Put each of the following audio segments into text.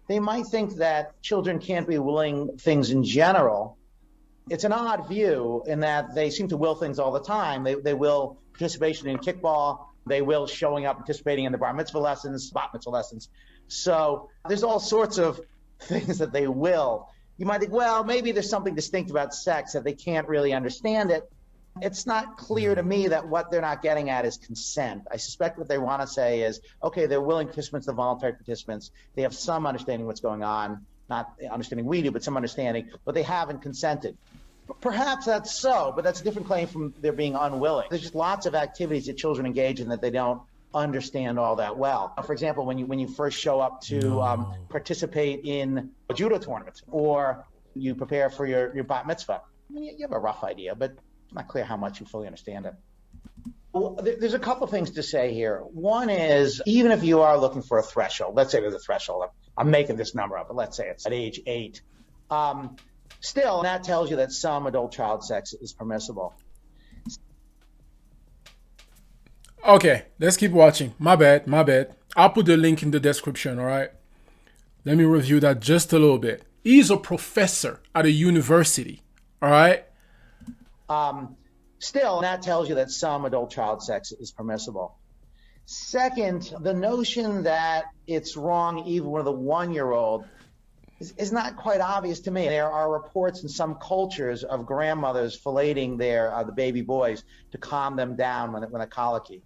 they might think that children can't be willing things in general. It's an odd view in that they seem to will things all the time. They will participation in kickball. They will showing up, participating in the bar mitzvah lessons, bat mitzvah lessons. So there's all sorts of things that they will. You might think, well, maybe there's something distinct about sex that they can't really understand it. It's not clear to me that what they're not getting at is consent. I suspect what they want to say is, okay, they're willing participants, they're voluntary participants. They have some understanding what's going on, not understanding we do, but some understanding, but they haven't consented. Perhaps that's so, but that's a different claim from their being unwilling. There's just lots of activities that children engage in that they don't understand all that well. For example, when you first show up to participate in a judo tournament, or you prepare for your bat mitzvah, I mean, you have a rough idea, but it's not clear how much you fully understand it. Well, there's a couple things to say here. One is, even if you are looking for a threshold, let's say there's a threshold, I'm making this number up, but let's say it's at age 8. Still, that tells you that some adult child sex is permissible. Okay, let's keep watching. My bad. I'll put the link in the description, all right? Let me review that just a little bit. He's a professor at a university, all right? Still, that tells you that some adult child sex is permissible. Second, the notion that it's wrong even with a 1-year-old is not quite obvious to me. There are reports in some cultures of grandmothers filleting the baby boys to calm them down when they're colicky.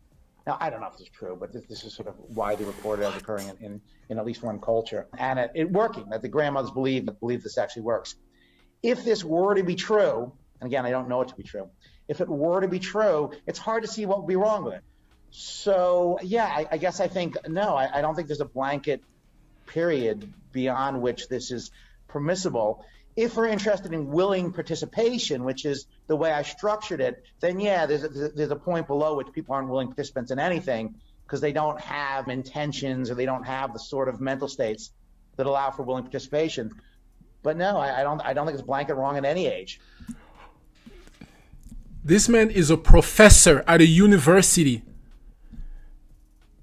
Now, I don't know if this is true, but this is sort of widely reported as occurring in at least one culture. And it working, that the grandmothers believe this actually works. If this were to be true, and again, I don't know it to be true, if it were to be true, it's hard to see what would be wrong with it. So, yeah, I guess I think, no, I don't think there's a blanket period beyond which this is permissible. If we're interested in willing participation, which is the way I structured it, then yeah, there's a point below which people aren't willing participants in anything because they don't have intentions or they don't have the sort of mental states that allow for willing participation. But no, I don't think it's blanket wrong at any age. This man is a professor at a university.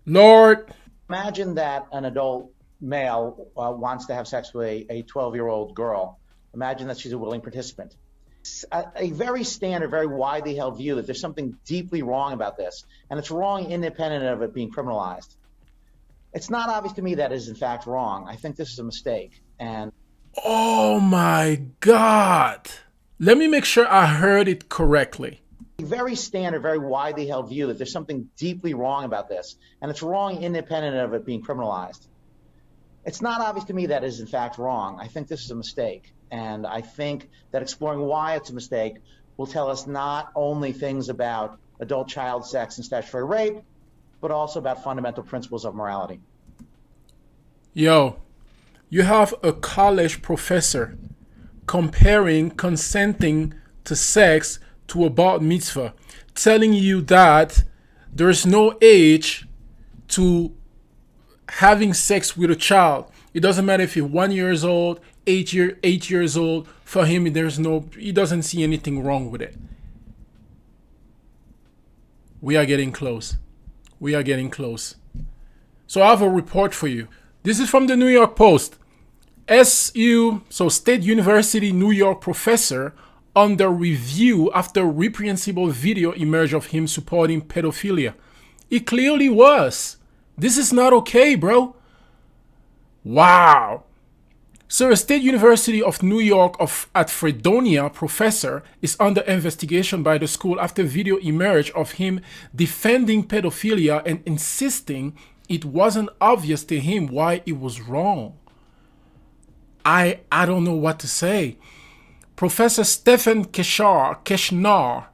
Lord. Imagine that an adult male wants to have sex with a 12-year-old girl. Imagine that she's a willing participant. A very standard, very widely held view that there's something deeply wrong about this, and it's wrong independent of it being criminalized. It's not obvious to me that is in fact wrong. I think this is a mistake. And oh my God. Let me make sure I heard it correctly. A very standard, very widely held view that there's something deeply wrong about this, and it's wrong independent of it being criminalized. It's not obvious to me that is in fact wrong. I think this is a mistake. And I think that exploring why it's a mistake will tell us not only things about adult child sex and statutory rape, but also about fundamental principles of morality. Yo, you have a college professor comparing consenting to sex to a bat mitzvah, telling you that there's no age to having sex with a child. It doesn't matter if you're 1 year old, 8 years old. For him, he doesn't see anything wrong with it. We are getting close. So I have a report for you. This is from the New York Post. State University New York professor under review after reprehensible video emerged of him supporting pedophilia. It clearly was. This is not okay, bro. Wow. So a State University of New York at Fredonia professor is under investigation by the school after video emerged of him defending pedophilia and insisting it wasn't obvious to him why it was wrong. I don't know what to say. Professor Stephen Keshnar,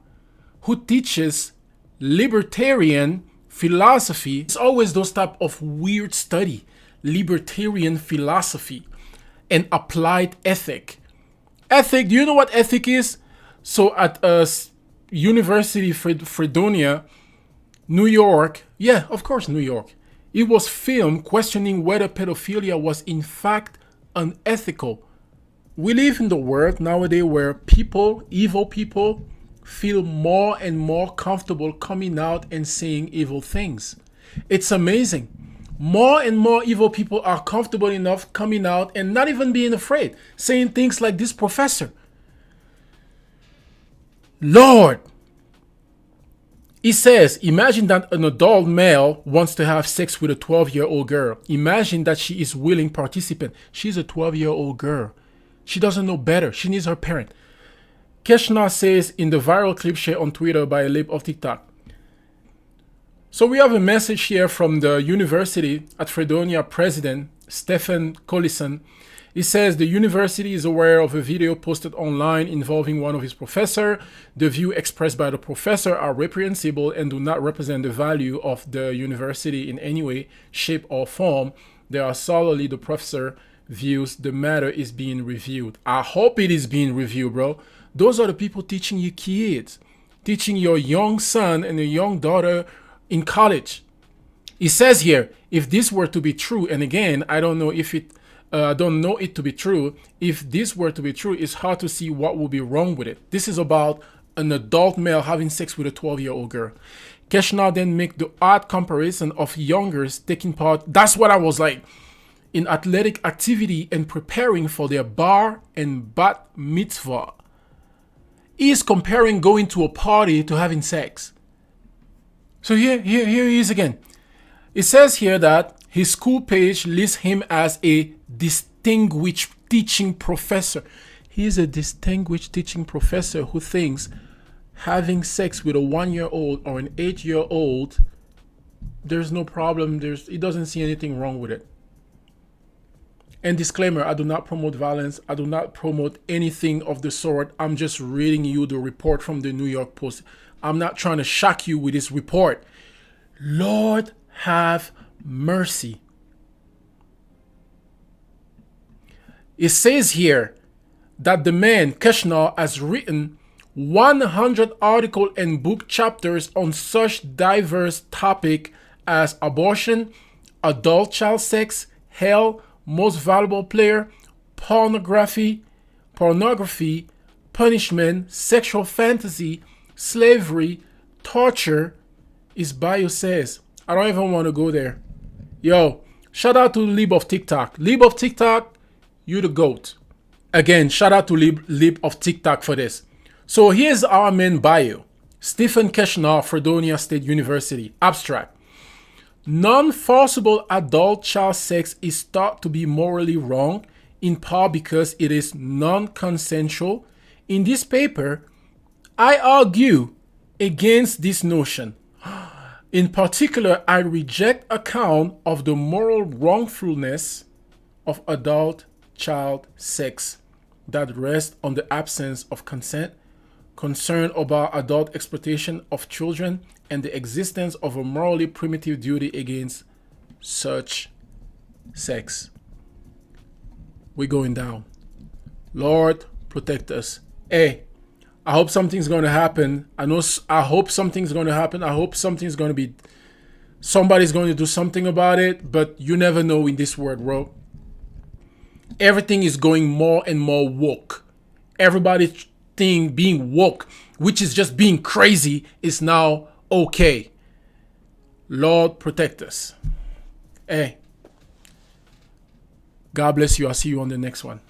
who teaches libertarian philosophy, it's always those type of weird study, libertarian philosophy and applied ethic. Ethic, do you know what ethic is? So at University Fredonia, New York, yeah, of course, New York, it was filmed questioning whether pedophilia was in fact unethical. We live in the world nowadays where evil people, feel more and more comfortable coming out and saying evil things. It's amazing. More and more evil people are comfortable enough coming out and not even being afraid, saying things like this professor. Lord. He says, imagine that an adult male wants to have sex with a 12-year-old girl. Imagine that she is willing participant. She's a 12-year-old girl. She doesn't know better. She needs her parent. Keshna says in the viral clip shared on Twitter by a lib of TikTok. So we have a message here from the university at Fredonia president, Stephen Collison. He says the university is aware of a video posted online involving one of his professors. The views expressed by the professor are reprehensible and do not represent the value of the university in any way, shape, or form. They are solely the professor views. The matter is being reviewed. I hope it is being reviewed, bro. Those are the people teaching your kids, teaching your young son and your young daughter in college. He says here, if this were to be true, and again, I don't know it to be true. If this were to be true, it's hard to see what would be wrong with it. This is about an adult male having sex with a 12-year-old girl. Keshna then make the odd comparison of youngers taking part, that's what I was like, in athletic activity and preparing for their bar and bat mitzvah. He is comparing going to a party to having sex. So here he is again. It says here that his school page lists him as a distinguished teaching professor. He is a distinguished teaching professor who thinks having sex with a 1-year-old or an 8-year-old, there's no problem. He doesn't see anything wrong with it. And disclaimer, I do not promote violence. I do not promote anything of the sort. I'm just reading you the report from the New York Post. I'm not trying to shock you with this report. Lord have mercy. It says here that the man, Keshna, has written 100 articles and book chapters on such diverse topics as abortion, adult child sex, hell, most valuable player, pornography, punishment, sexual fantasy, slavery, torture. His bio says. I don't even want to go there. Yo, shout out to Lib of TikTok. Lib of TikTok, you the GOAT. Again, shout out to Lib of TikTok for this. So here's our main bio. Stephen Keshna, Fredonia State University. Abstract. Non-forcible adult child sex is thought to be morally wrong, in part because it is non-consensual. In this paper, I argue against this notion. In particular, I reject account of the moral wrongfulness of adult child sex that rests on the absence of consent, concern about adult exploitation of children, and the existence of a morally primitive duty against such sex. We're going down. Lord, protect us. Hey, I hope something's going to happen. I hope something's going to happen. I hope something's going to be, somebody's going to do something about it, but you never know in this world, bro. Everything is going more and more woke. Everybody's thing being woke, which is just being crazy, is now okay. Lord, protect us. Hey, God bless you. I'll see you on the next one.